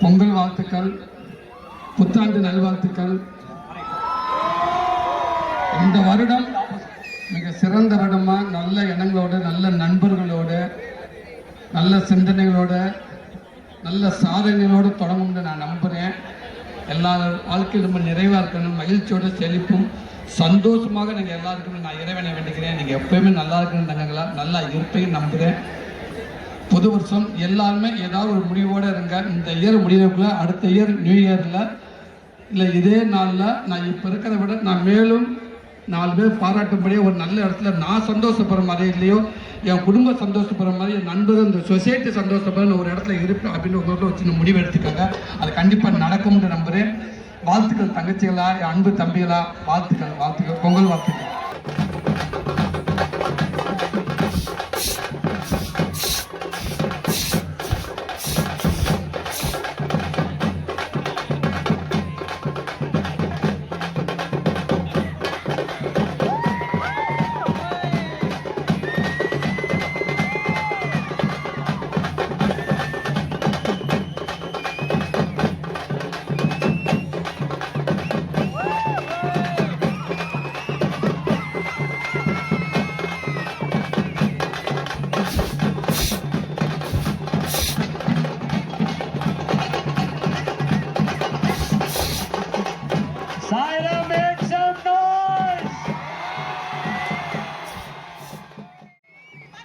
பொங்கல் வாழ்த்துக்கள், புத்தாண்டு நல்வாழ்த்துக்கள். இந்த வருடம் மிக சிறந்த வருடமா நல்ல எண்ணங்களோட, நல்ல நண்பர்களோட, நல்ல சிந்தனைகளோட, நல்ல சாதனைகளோடு தொடங்கும்னு நான் நம்புகிறேன். எல்லா வாழ்க்கையும் ரொம்ப நிறைவாக இருக்கணும், மகிழ்ச்சியோட செழிப்பும் சந்தோஷமாக நீங்கள் எல்லாருக்குமே நான் இறைவனை வேண்டிக்கிறேன். நீங்கள் எப்பயுமே நல்லா இருக்கணும் தங்கங்களா, நல்லா இருப்பேன்னு நம்புகிறேன். புது வருஷம் எல்லாருமே ஏதாவது ஒரு முடிவோடு இருங்க. இந்த இயர் முடியறதுக்குள்ள அடுத்த இயர் நியூ இயரில் இல்லை இதே நாளில் நான் இப்போ இருக்கிறத விட நான் மேலும் 4 பேர் பாராட்டும்படியே ஒரு நல்ல இடத்துல நான் சந்தோஷப்படுற மாதிரி இல்லையோ, என் குடும்பம் சந்தோஷப்படுற மாதிரி, என் நண்பர்கள், இந்த சொசைட்டி சந்தோஷப்படுற ஒரு இடத்துல இருப்பேன் அப்படின்னு உங்களுக்கு ஒரு சின்ன முடிவு எடுத்துக்காங்க. அது கண்டிப்பாக நடக்கும்னு நம்புகிறேன். வாழ்த்துக்கள் தங்கச்சிகளா, என் அன்பு தம்பிகளா, வாழ்த்துக்கள், வாழ்த்துக்கள், பொங்கல் வாழ்த்துக்கள்.